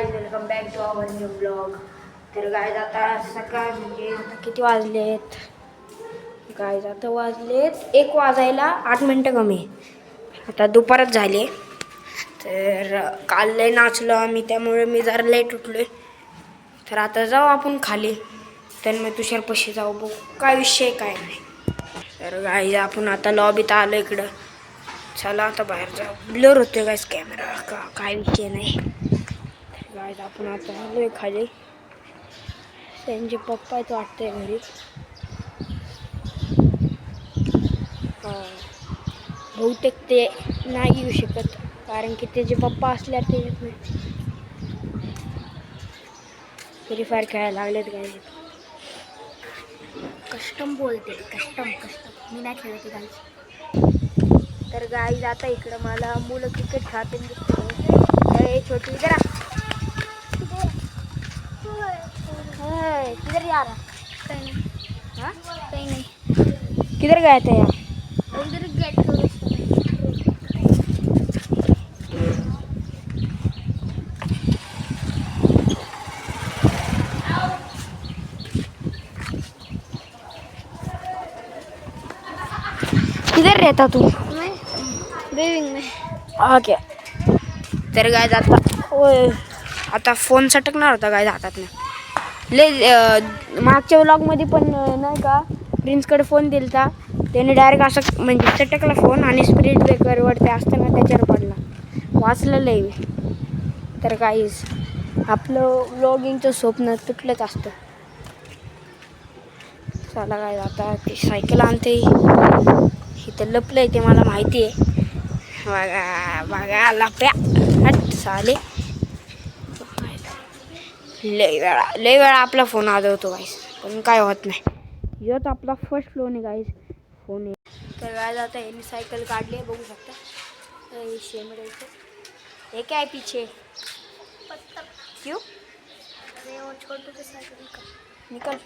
Guys welcome back to our new blog. तर guys आता सकाळ म्हणजे आता किती वाजलेत गाईज? आता वाजलेत 1 वाजायला 8 मिनटं कमी. आता दुपारच झाली. तर काल लय नाचलो आम्ही, त्यामुळे मी जरा लेट उठलोय. तर आता जाऊ आपण खाली, तर मी तुषारपाशी जाऊ, बघू काय विषय काय नाही. तर गाईज आपण आता लॉबीत आलो इकडं. चला आता बाहेर जाऊ. ब्लर होतोय गाईज कॅमेरा, काय विषय नाही. गाईज आपण आता आलोय खाली. त्यांचे पप्पाच वाटतंय घरी. बहुतेक ते नाही येऊ शकत, कारण की त्याचे पप्पा असल्यावर ते येत नाही. फ्री फायर खेळायला लागलेत गाईज. कस्टम बोलते, कस्टम मी नाही खेळते गाईज. तर गाईज आता इकडं मला मुलं क्रिकेट खेळताना दिसते. छोटी जरा किधर जा रहा? कहीं नहीं। हाँ कहीं नहीं। किधर गए थे यार? उधर गेट किधर रहता तू? मैं बेविंग में. ओके. तर गाय आता फोन सटकणार होता गाय हातातनं. मागच्या व्लॉगमध्ये पण नाही का प्रिन्सकडे फोन दिलता, त्याने डायरेक्ट असं म्हणजे सटकला फोन आणि स्पीड ब्रेकरवरती असताना त्याच्यावर पडला. वाचलेलं आहे. तर काहीच आपलं व्लॉगिंगचं स्वप्न तुटलंच असतं. चला काय आता ती सायकल आणते. इथं लपलं आहे ते मला माहिती आहे. बघा बघा लप्या हट साले. लय वेळा आपला फोन आजवतो गाईस, पण काय होत नाही. योच आपला फर्स्ट फ्लोन आहे गाईस फोन आहे. तर गाईस आता यांनी सायकल काढली आहे, बघू शकता. हे क्या है पीछे? क्यों? अरे वो छोटू के साइकिल निकल.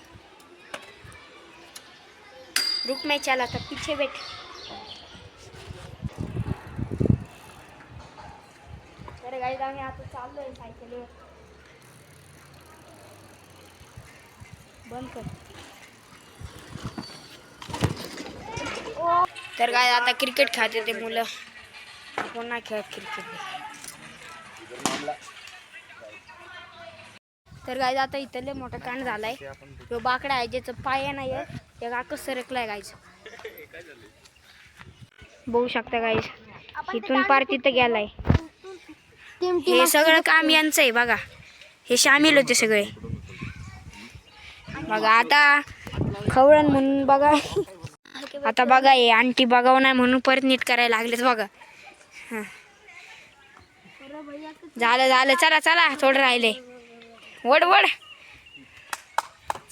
रुक मैं चला था, पीछे बैठ. अरे गाईस आम्ही आता चाललोय सायकलीवर. बंद कर. तर काय आता क्रिकेट खेळते ते मुलं. कोण नाही खेळत क्रिकेट. तर गायज आता इथं लय मोठा कांड झालाय. तो बाकडा आहे ज्याचं पाय नाही आहे, त्या काकच सरकलाय गायज. बघू शकता गायज, इथून पार तिथं गेलाय. हे सगळं काम यांचं आहे बघा. हे शामिल होते सगळे बघा. आता खवळण म्हणून बघा. आता बघा हे आंटी बघाव नाही म्हणून परत नीट करायला लागलेच बघा. झालं चला चला, थोडं राहिले. वड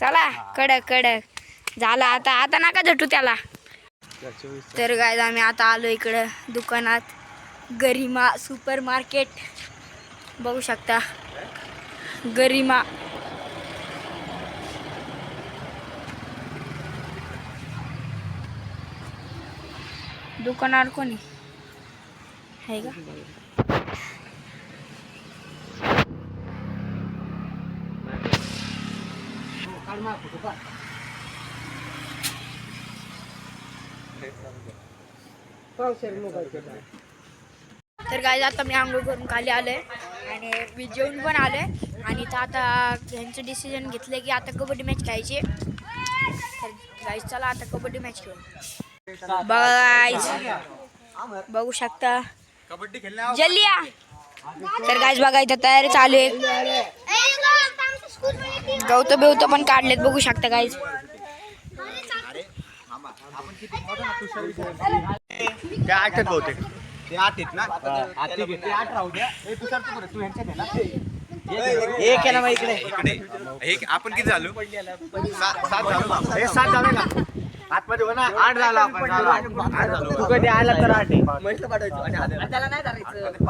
चला कडक झाला. आता नका झटू त्याला. तर गायज आम्ही आता आलो इकडं दुकानात, गरिमा सुपर मार्केट. बघू शकता गरिमा. दुकानावर कोणी आहे का? तर गाईज आता मी आंघोळ करून खाली आलोय आणि मी जेवून पण आलोय. आणि आता ह्यांचं डिसिजन घेतलं की आता कबड्डी मॅच खेळायची. तर गाईज चला आता कबड्डी मॅच खेळू. बघा गाईज, बघू शकता जल्लिया. तर गाईज बघा इथं तयारी चालू आहे. गवतं पण काढलेत बघू शकता गाईज. ते आठ आहेत ना, आठ राहू द्या. तुषार तू ह्यांच्यात आहे ना, एक आहे ना मग इकडे आपण किती झालो? 7 झालो. 7 झालं ना आतमध्ये हो ना. 8 झालो आपण. तू कधी आला तर 8 आहे. म्हटलं पाठवायचं त्याला नाही धरायचं.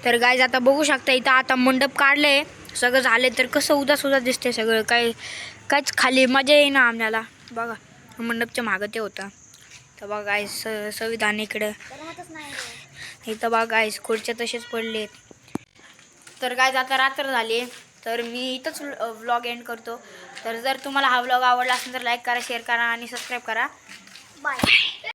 तर गाईज आता बघू शकता इथं आता मंडप काढले सगळं झाले तर कसं उदास दिसते सगळं काहीच खाली मजा येईना आम्हाला बघा मंडपच्या मागं ते होतं तर बघा गाईज संविधान इकडं इथं बघा गाईज खुर्च्या तसेच पडलेत तर गाईज आता रात्र झाली तर मी इथंच व्लॉग एंड करतो तर जर तुम्हाला हा व्लॉग आवडला असेल तर लाईक करा शेअर करा आणि सबस्क्राईब करा बाय